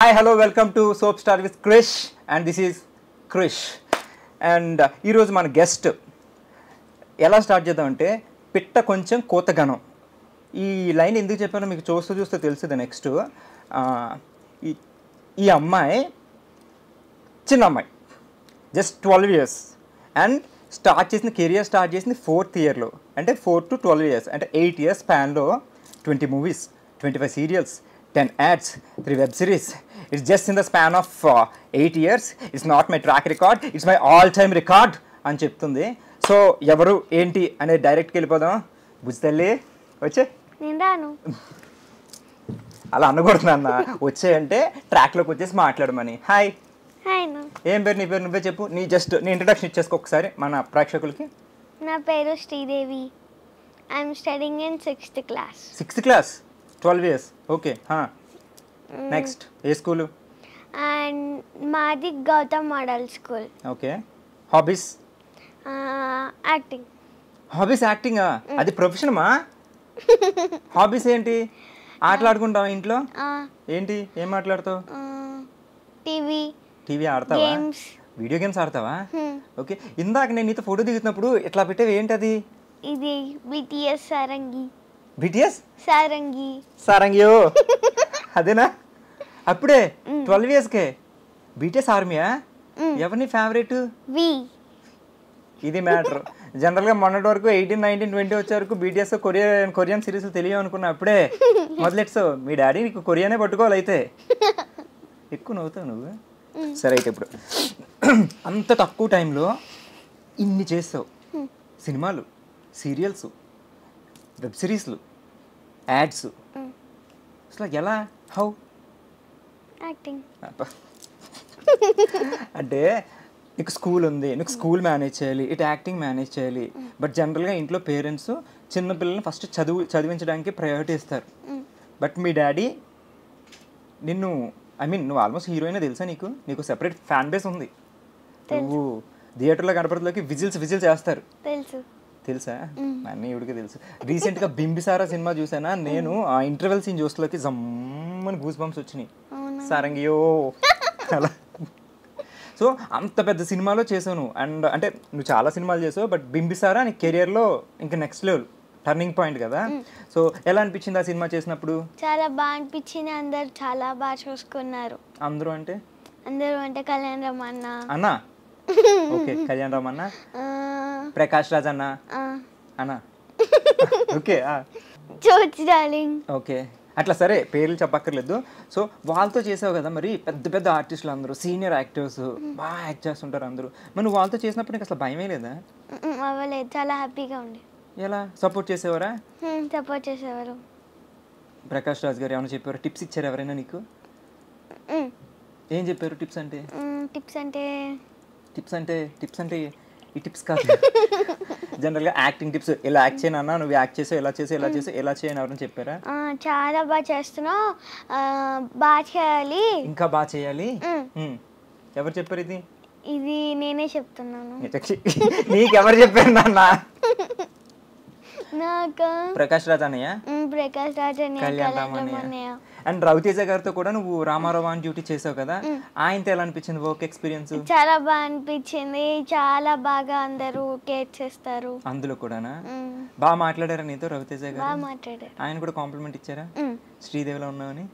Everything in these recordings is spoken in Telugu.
Hi, hello, welcome to Soap Star with Krish, and this is Krish. And ఈ రోజు మన గెస్ట్ ఎలా స్టార్ట్ చేద్దామంటే పిట్ట కొంచెం కోతగనం. ఈ లైన్ ఎందుకు చెప్పానో మీకు చూస్తే తెలుస్తుంది. నెక్స్ట్ ఈ అమ్మాయి చిన్న అమ్మాయి, just 12 years, and career start చేసింది 4th yearలో. అంటే 4 to 12 years, అంటే 8 years స్పాన్లో 20 movies, 25 serials, 10 ads, 3 web series. It's just in the span of 8 years. It's not my track record, it's my all-time record అని చెప్తుంది. సో ఎవరు ఏంటి అనేది డైరెక్ట్కి వెళ్ళిపోదాం. బుజ్జితల్లి వచ్చే. నేను రాను. అలా అనకూడదు అన్న, వచ్చేయంటే ట్రాక్లోకి వచ్చేసి మాట్లాడమని. హాయ్. హాయ్. ఏం పేరు? నీ పేరు నువ్వే చెప్పు. నీ ఇంట్రడక్షన్ ఇచ్చేసుకో ఒకసారి మన ప్రేక్షకులకి. నా పేరు Sridevi. I'm studying in 6th class. 6th class, 12 years. Okay. Next ఏ స్కూలు? అండ్ మాది Gautam model school. Okay. Hobbies? Acting. Hobbies యాక్టింగా? అది ప్రొఫెషనమా? హాబీస్ ఏంటి? ఆటలాడుకుంటావా ఇంట్లో? ఏంటి ఏం మాట్లాడుతావు? టీవీ ఆడతావా? వీడియో గేమ్స్ ఆడతావా? ఓకే. ఇందాక నేను నీతో ఫోటో దిగుతున్నప్పుడు ఇట్లా పెట్టేవి ఏంటి అది? ఇది BTS సారంగి. BTS సారంగియో అదేనా? అప్పుడే 12 yearsకే BTS ఆర్మీయా? ఎవరిని ఫేవరెట్? ఇది మ్యాటర్. జనరల్గా మొన్నటి వరకు 18, 19, 20 వచ్చే వరకు BTS కొరియన్ సిరీస్ తెలియవు అనుకున్నా. అప్పుడే మొదలెట్సావు. మీ డాడీ నీకు కొరియానే పట్టుకోవాలి అయితే. ఎక్కువ నవ్వుతావు నువ్వు. సరే అయితే ఇప్పుడు అంత తక్కువ టైంలో ఇన్ని చేస్తావు. సినిమాలు, సీరియల్స్, వెబ్ సిరీస్లు, యాడ్స్, అసలు ఎలా? హౌ? యాక్టింగ్. అంటే నీకు స్కూల్ ఉంది, నీకు స్కూల్ మేనేజ్ చేయాలి, ఇటు యాక్టింగ్ మేనేజ్ చేయాలి. బట్ జనరల్గా ఇంట్లో పేరెంట్స్ చిన్నపిల్లల్ని ఫస్ట్ చదివించడానికి ప్రయారిటీ ఇస్తారు. బట్ మీ డాడీ నిన్ను, నువ్వు ఆల్మోస్ట్ హీరోయిన్ తెలుసా? నీకు సెపరేట్ ఫ్యాన్ బేస్ ఉంది. నువ్వు థియేటర్లో కనపడలోకి విజిల్స్ చేస్తారు. తెలుసా? అన్నీ ఇవిడికి తెలుసు. రీసెంట్గా బింబిసారా సినిమా చూసానా నేను. ఆ ఇంటర్వెల్ సీన్ చూస్తలోకి జమ్మని గూస్ బంప్స్ వచ్చినాయి. సారంగియో అలా. సో అంత పెద్ద సినిమాలో చేసావు నువ్వు. అండ్ అంటే నువ్వు చాలా సినిమాలు చేసావు, బట్ బింబిసారా నీ కెరియర్లో ఇంకా నెక్స్ట్ లెవెల్ టర్నింగ్ పాయింట్ కదా. సో ఎలా అనిపించింది ఆ సినిమా చేసినప్పుడు? చాలా బాగా అనిపించింది. అందరు చాలా బాగా చూసుకున్నారు. అందరూ అంటే కళ్యాణ్ రామ్ అన్న. ఓకే. కళ్యాణ్ రామ్ అన్న, ప్రకాష్ రాజ్ అన్న. ఓకే. ఓకే. అట్లా సరే, పేర్లు చెప్పక్కర్లేదు. సో వాళ్ళతో చేసావు కదా, మరి పెద్ద పెద్ద ఆర్టిస్టులు అందరూ, సీనియర్ యాక్టర్స్ బాగా యాక్ట్ చేస్తుంటారు అందరూ. మరి నువ్వు వాళ్ళతో చేసినప్పుడు నీకు అసలు భయమే లేదా? అవ్వలేదు. చాలా హ్యాపీగా ఉంది. ఎలా సపోర్ట్ చేసేవారా? సపోర్ట్ చేసేవారు. ప్రకాష్ రాజ్ గారు ఏమైనా చెప్పారు? టిప్స్ ఇచ్చారు ఎవరైనా నీకు? ఏం చెప్పారు టిప్స్ అంటే? టిప్స్ అంటే ఈ టిప్స్ కాదు. జనరల్గా యాక్టింగ్ టిప్స్. ఇలా యాక్ట్ చేయను అన్న, నువ్వు యాక్ట్ చేసావు, ఎలా చేయను ఎవరైనా చెప్పారా? చాలా బాగా చేస్తున్నావు, బాగా చేయాలి, ఇంకా బాగా చేయాలి. ఎవరు చెప్పారు ఇది? ఇది నేనే చెప్తున్నాను. నీకెవరు చెప్పారు నాన్న? నాకు ప్రకాష్ రాజ్ అన్నయ్య, కళ్యాణ్ రామ్ అన్నయ్య. అండ్ రవితేజ గారితో కూడా నువ్వు రామారావు ఆన్ డ్యూటీ చేసావు కదా, ఆయనతో ఎలా అనిపించింది వర్క్ ఎక్స్పీరియన్స్? చాలా బాగా అనిపించింది. చాలా బాగా అందరూ కేర్ చేస్తారు. అందులో కూడానా? బాగా మాట్లాడారా నీతో రవితేజ గారు? బాగా మాట్లాడారు. ఆయన కూడా కాంప్లిమెంట్ ఇచ్చారా శ్రీదేవిలో ఉన్నావని?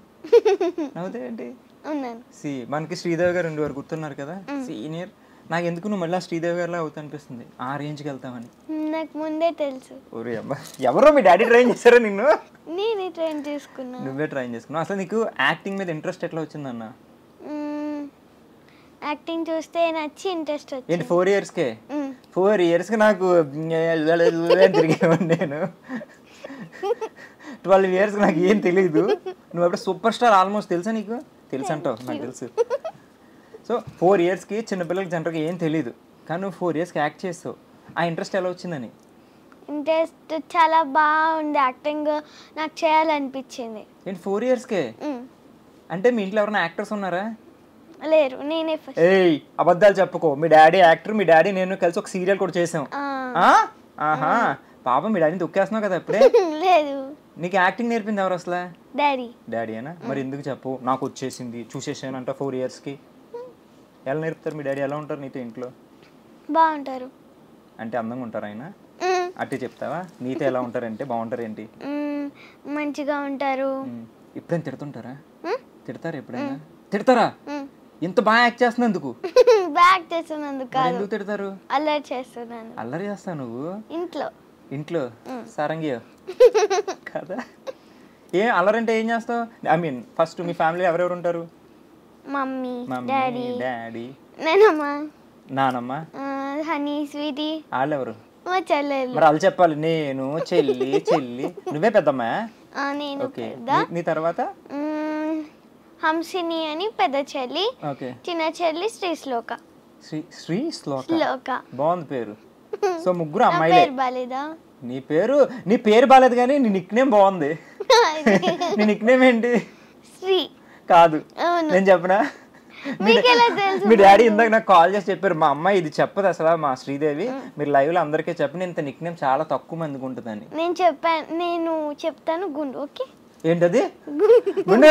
నవ్వుతాయండి. మనకి శ్రీదేవి గారు ఉండేవారు, గుర్తున్నారు కదా, సీనియర్. నాకు ఎందుకు నువ్వు మళ్ళీ శ్రీదేవి గారిలా అవుతా అనిపిస్తుంది, ఆ రేంజ్కి వెళ్తామని. నాకు ముందే తెలుసు. ఎవరో మీ డాడీ ట్రైన్ చేశారా నిన్ను? నేనే ట్రైన్ చేసుకున్నాను. నువ్వే ట్రైన్ చేసుకున్నావు. అసలు నీకు యాక్టింగ్ మీద ఇంట్రెస్ట్ ఎట్లా వచ్చిందన్న? యాక్టింగ్ చూస్తే నచ్చి ఇంట్రెస్ట్ వచ్చింది. ఏంటి 4 yearsకే? 4 yearsకి నాకు తిరిగేవాడిని నేను. 12 years నాకు ఏం తెలియదు. నువ్వు ఎప్పుడు సూపర్ స్టార్ ఆల్మోస్ట్ తెలుసా నీకు? తెలుసు అంటావు, నాకు తెలుసు. సో 4 yearsకి చిన్నపిల్లలకి జనరల్గా ఏం తెలియదు, కానీ నువ్వు 4 yearsకి యాక్ట్ చేస్తావు. ఆ ఇంట్రెస్ట్ ఎలా వచ్చిందని? ఇంట్రెస్ట్ చాలా బాగుంది. యాక్టింగ్ నాకు చేయాలనిపించింది. ఏంటి 4 yearsకే? అంటే మీ ఇంట్లో ఎవరైనా యాక్టర్స్ ఉన్నారా? లేరు, నేనే ఫస్ట్. ఏయ్ అబద్ధాలు చెప్పుకో. మీ డాడీ యాక్టర్, మీ డాడీ నేను కలిసి ఒక సీరియల్ కూడా చేసాం. ఆహా, పాపం మీ డాడీని తొక్కేస్తున్నావు కదా ఇప్పుడే. లేదు. నీకు యాక్టింగ్ నేర్పింది ఎవరు అసలు? డాడీ. డాడీయేనా? మరి ఎందుకు చెప్పు నాకు వచ్చేసింది చూసేసాను అంట 4 ఇయర్స్కి? ఎలా నేర్పుతారు? మీ డాడీ ఎలా ఉంటారు నీతో ఇంట్లో? బాగుంటారు. అంటే అందంగా ఉంటారు ఆయన? అట్టే చెప్తావా? నీతో ఎలా ఉంటారంటే బాగుంటారు ఏంటి? మంచిగా ఉంటారు. ఎప్పుడైనా తిడుతుంటారా? తిడతారా ఎప్పుడైనా? తిడతారా? ఇంత బాగా యాక్ట్ చేస్తున్నందుకు? బ్యాక్ చేస్తున్నందుకు కాదు. ఎందుకు తిడతారు? అల్లరి చేస్తున్నాను. అల్లరి చేస్తావు నువ్వు ఇంట్లో. ఇంట్లో సారంగియో కదా? ఏ అల్లరంటే ఏం చేస్తావు? I mean first me family ఎవరెవరు ఉంటారు? మమ్మీ, మమ్మీ, డాడీ, నానమ్మ, నానమ్మ, హనీ, స్వీటీ. వాళ్ళెవరు? మా చెల్లెలు. మరి వాళ్ళు చెప్పాలి. నేను, చెల్లి, చెల్లి. నువ్వే పెద్దమ్మా? నేను ఓకే. పెద్ద. నీ తర్వాత హంసిని అని పెద్ద చెల్లి. ఓకే. చిన్న చెల్లి శ్రీశ్లోక. శ్రీ శ్లోక బాగుంది పేరు. సో ముగ్గురు నా అమ్మాయిలే. పేరు బాలేదా? నీ పేరు బాలేదు కానీ నీ నిక్ నేమ్ బాగుంది. నీ నిక్ నేమ్ ఏంటి? శ్రీ. కాదు, అవును. నేను చెప్పనా? మీకెలా తెలుసు? మీ డాడీ ఇందాక నాకు కాల్ చేసి చెప్పారు, మా అమ్మాయి ఇది చెప్పదు అసలు, మా శ్రీదేవి మీరు లైవ్ లో అందరికీ చెప్పిన ఇంత నిక్ నేమ్ చాలా తక్కువ మందికి ఉంటుందని. నేను చెప్తాను గుండు. ఓకే. ఏంటది? గుండు.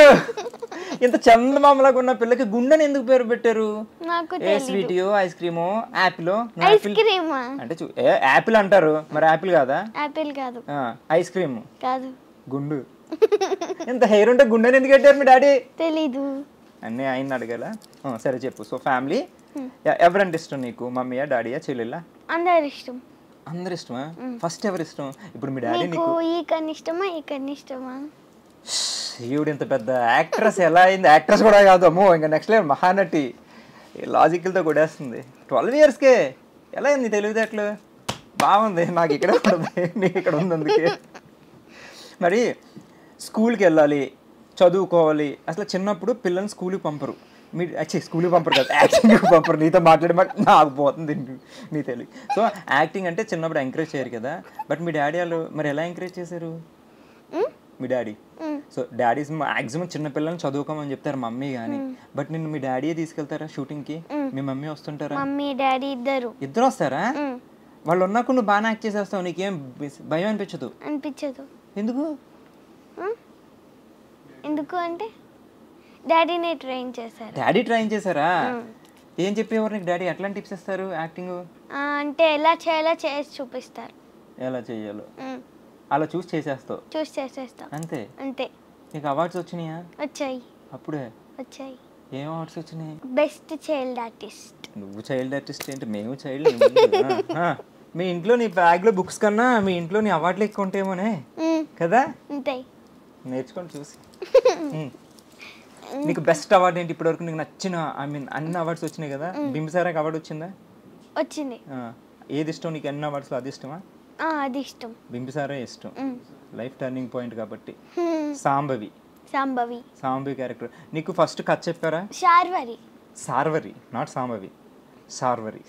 ఇంత చందమామలాగా ఉన్న పిల్లకి గుండెని ఎందుకు పేరు పెట్టారు? నాకు ఏ స్వీటియో, ఐస్ క్రీమో, యాపిల్? ఐస్ క్రీమ్ అంటే యాపిల్ అంటారు, మరి యాపిల్ కాదా? యాపిల్ కాదు. ఐస్ క్రీమ్ కాదు. గుండు. ఇంత హెయిర్ ఉంటే గుండెని ఎందుకు పెట్టారు మీ డాడీ? తెలీదు. అన్నీ ఆయన అడగాల. సరే చెప్పు. సో ఫ్యామిలీ ఎవరంటే ఇష్టం నీకు? మమ్మీయా, డాడీయా, చెల్లెళ్ళా? అందరు ఇష్టం. అందరు ఇష్టమా? ఫస్ట్ ఎవరు ఇష్టం? ఇప్పుడు మీ డాడీ నీకు ఈ కన్నా ఇష్టమా ఈ కన్నా ఇష్టమా? ఈవిడ ఇంత పెద్ద యాక్ట్రెస్ ఎలా అయింది? యాక్ట్రెస్ కూడా కాదు, అమ్మో ఇంకా నెక్స్ట్ లెవెల్ మహానటి. లాజికల్తో కొడేస్తుంది. 12 ఇయర్స్కే ఎలా అయింది తెలివితేటలు? బాగుంది. నాకు ఇక్కడ ఉంటుంది, నీకు ఇక్కడ ఉంది. అందుకే మరి స్కూల్కి వెళ్ళాలి, చదువుకోవాలి. అసలు చిన్నప్పుడు పిల్లల్ని స్కూల్కి పంపరు. స్కూల్కి పంపరు కదా, యాక్టింగ్కి పంపరు. నీతో మాట్లాడి నాకు పోతుంది నీ తెలివి. సో యాక్టింగ్ అంటే చిన్నప్పుడు ఎంకరేజ్ చేయరు కదా. బట్ మీ డాడీ వాళ్ళు మరి ఎలా ఎంకరేజ్ చేశారు? మీ డాడీ సో డాడీస్ మ్యాక్సిమం చిన్న పిల్లల్ని చదువుకోమని చెప్తారు మమ్మీ కానీ. బట్ నిన్ను మీ డాడీ తీసుకెళ్తారా షూటింగ్కి? మీ మమ్మీ వస్తుంటారా? మమ్మీ డాడీ ఇద్దరు వస్తారా? వాళ్ళు ఉన్నాక నువ్వు బాగా యాక్ట్ చేసేస్తావు, నీకేం భయం అనిపించదు? అనిపించదు. ఎందుకు? ఎందుకు అంటే డాడీనే ట్రైన్ చేశారు. డాడీ ట్రైన్ చేశారా? ఏం చెప్పేవారు నీకు డాడీ? ఎట్లాంటి టిప్స్ ఇస్తారు యాక్టింగ్ అంటే? ఎలా చేయాలో చేసి చూపిస్తారు. ఎలా చేయాలో అలా చూసి చేసేస్తావు? చూసి చేసేస్తా అంతే. అంతే. నీకు అవార్డ్స్ వచ్చినాయా? వచ్చాయి. అప్పుడే వచ్చాయి. ఏం అవార్డ్స్ వచ్చినాయి? Best child artist. నువ్వు చైల్డ్ ఆర్టిస్ట్ ఏంటి? మేము చైల్డ్. మీ ఇంట్లో నీ బ్యాగ్లో బుక్స్ కన్నా మీ ఇంట్లో నీ అవార్డులు ఎక్కువ ఉంటాయేమోనే కదా? ఉంటాయి. నేర్చుకొని చూసి. నీకు బెస్ట్ అవార్డు ఏంటి ఇప్పటివరకు? నీకు నచ్చిన ఐ మీన్ అన్ని అవార్డ్స్ వచ్చినాయి కదా. బింబిసారాకి అవార్డు వచ్చిందా? వచ్చింది. ఏది ఇష్టం నీకు? అన్ని అవార్డ్స్లో అది ఇష్టమా? అది ఇష్టం. బింబిసారే ఇష్టం. లైఫ్ టర్నింగ్ పాయింట్ కాబట్టి. సాంబవి క్యారెక్టర్ నీకు ఫస్ట్ కథ చెప్పారా? సార్వరి నాట్ సాంబవి, సార్వరి.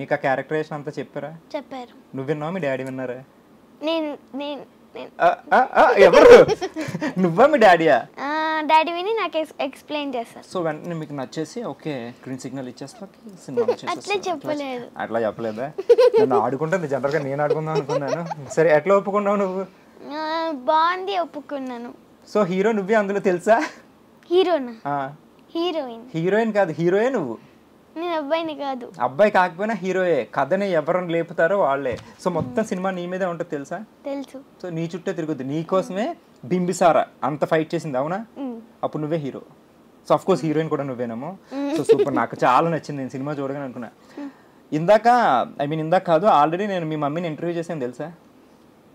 నీకు ఆ క్యారెక్టరేషన్ అంతా చెప్పారా? చెప్పారు. నువ్వు విన్నావా? మీ డాడీ విన్నారా? ఎవరు? నువ్వా మీ డాడీయా? డాడీ విని నాకు ఎక్స్ప్లెయిన్ చేస్తారు. సో వెంటనే మీకు నచ్చేసి ఓకే గ్రీన్ సిగ్నల్ ఇచ్చేస్తా సినిమా అట్లా చెప్పలేదు. అట్లా చెప్పలేదా? నన్ను ఆడుకుంటుంది జనరల్గా, నేను ఆడుకుందాం అనుకున్నాను. సరే ఎట్లా ఒప్పుకున్నావు నువ్వు? బాగుంది, ఒప్పుకున్నాను. సో హీరో నువ్వే అందులో తెలుసా? హీరోయిన్ కాదు, హీరోయే నువ్వు. నేను అబ్బాయిని కాదు. అబ్బాయి కాకపోయినా హీరోయే. కథని ఎవరిని లేపుతారో వాళ్ళే. సో మొత్తం సినిమా నీ మీదే ఉంటుంది తెలుసా? తెలుసు. సో నీ చుట్టే తిరుగుద్ది. నీ కోసమే బింబిసారా అంత ఫైట్ చేసింది, అవునా? అప్పుడు నువ్వే hero. So of course heroine కూడా నువ్వేనేమో. సో సూపర్, నాకు చాలా నచ్చింది నేను సినిమా చూడగానే అనుకున్నా. ఇందాక కాదు, ఆల్రెడీ నేను మీ మమ్మీని ఇంటర్వ్యూ చేసాను తెలుసా?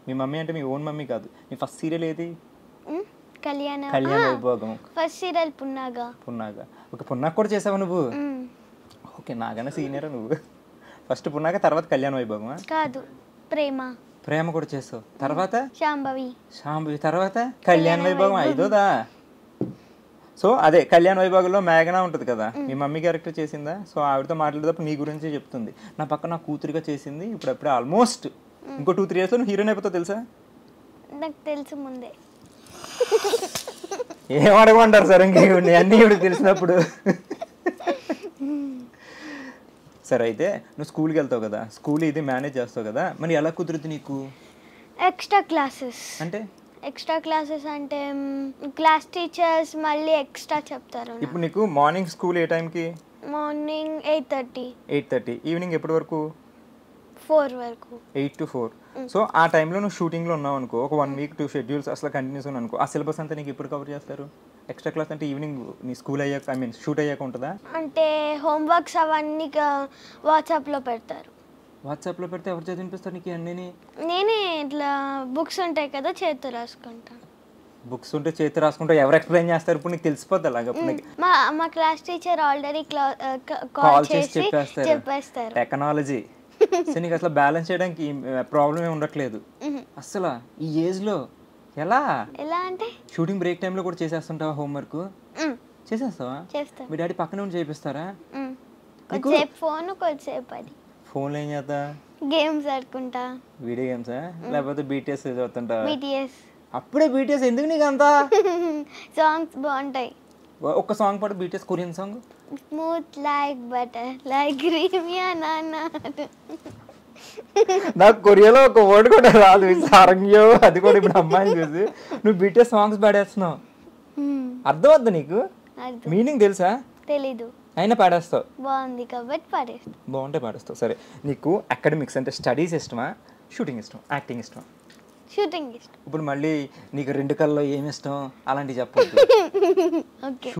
మీ మమ్మీ అంటే మీ ఓన్ మమ్మీ కాదు. నీ ఫస్ట్ సీరియల్ ఏది? కళ్యాణ Vaibhogam. First serial Punnaga. Okay, పున్నాగ కూడా చేసావా నువ్వు? ఓకే, నాకన్నా సీనియర్ నువ్వు. ఫస్ట్ పున్నాగ, తర్వాత కళ్యాణ వైభోగమా? కాదు, ప్రేమ కూడా చేసావు. తర్వాత శాంభవి, తర్వాత కళ్యాణ వైభోగం. ఐదోదా? సో అదే కళ్యాణ వైభోగంలో మేఘనా ఉంటుంది కదా, మీ మమ్మీ క్యారెక్టర్ చేసిందా? సో ఆవిడతో మాట్లాడేటప్పుడు నీ గురించి చెప్తుంది. నా పక్క నా కూతురిగా చేసింది. ఇప్పుడు ఆల్మోస్ట్ ఇంకో 2-3 yearsలో నువ్వు హీరోయిన్ అయిపోతావు తెలుసా? నాకు తెలుసు ముందే. ఏం అడగమంటారు సార్ ఇంక అన్నీ ఇవిడికి తెలిసినప్పుడు? సరే అయితే నువ్వు స్కూల్కి వెళ్తావు కదా, స్కూల్ ఇది మేనేజ్ చేస్తావు కదా, మరి ఎలా కుదురుతుంది నీకు? ఎక్స్ట్రా క్లాసెస్ అంటే ఎక్స్ట్రా క్లాసెస్ అంటే క్లాస్ టీచర్స్ మళ్ళీ ఎక్స్ట్రా చెప్తారు. ఇప్పుడు నీకు మార్నింగ్ స్కూల్ ఏ టైంకి? మార్నింగ్ 8:30. 8:30. ఈవినింగ్ ఎప్పటి వరకు? 4 వరకు. 8 to 4. సో ఆ టైంలో నువ్వు షూటింగ్లో ఉన్నావు అనుకో, ఒక 1 week 2 షెడ్యూల్స్ అసలు కంటిన్యూస్ ఉన్నావు అనుకో, ఆ సిలబస్ అంతా నీకు ఎప్పుడు కవర్ చేస్తారు? ఎక్స్ట్రా క్లాస్ అంటే ఈవినింగ్ నీ స్కూల్ అయ్యాక, ఐ మీన్ షూట్ అయ్యాక ఉంటుందా? అంటే హోంవర్క్స్ అవన్నీ వాట్సాప్లో పెడతారు. వాట్సాప్లో పెడితే ఎవరు చదివినిపిస్తారు నీకు అన్నీ? నేనే ఇట్లా బుక్స్ ఉంటాయి కదా, చేతితో రాసుకుంటా. బుక్స్ ఉంటే చేతి రాసుకుంటా, ఎవరు ఎక్స్ప్లెయిన్ చేస్తారు ఇప్పుడు నీకు తెలిసిపోద్ది అలాగ? మా class teacher already call call చేసి చేసి చెప్పేస్తారు. టెక్నాలజీ. సో నీకు అసలు బ్యాలెన్స్ చేయడానికి ప్రాబ్లం ఏమి ఉండట్లేదు అసలు ఈ ఏజ్లో. ఎలా అంటే షూటింగ్ బ్రేక్ టైంలో కూడా చేసేస్తుంటావా హోంవర్క్? చేసేస్తావా? చేస్తా. మీ డాడీ పక్కన ఉండి చేపిస్తారా? కొద్దిసేపు ఫోన్, కొద్దిసేపు అది. ఫోన్లో ఏం చేస్తా? గేమ్స్ ఆడుకుంటా. వీడియో గేమ్సా లేకపోతే బీటీఎస్ చదువుతుంటా? BTS. అప్పుడే బీటీఎస్ ఎందుకు నీకు అంతా? సాంగ్స్ బాగుంటాయి. ఒక్క సాంగ్ పాటు, BTS Korean song. Smooth like butter like Crimea నానా. నాకు కొరియాలో ఒక వర్డ్ కూడా రాదు, సారంగ్యో. అది కూడా ఇప్పుడు అమ్మాయిని చూసి నువ్వు బీటీఎస్ సాంగ్స్ పాడేస్తున్నావు. అర్థం వద్దు నీకు? మీనింగ్ తెలుసా? తెలీదు. అయినా పాడేస్తావు. బాగుంది కాబట్టి పాడేస్తావు. బాగుంటే పాడేస్తావు. సరే, నీకు అకాడమిక్స్ అంటే స్టడీస్ ఇష్టమా, షూటింగ్ ఇష్టమా, యాక్టింగ్ ఇష్టమా? షూటింగ్ ఇష్టం. ఇప్పుడు మళ్ళీ నీకు 2 కళ్ళలో ఏమి ఇష్టం అలాంటివి చెప్పొద్దు. ఓకే.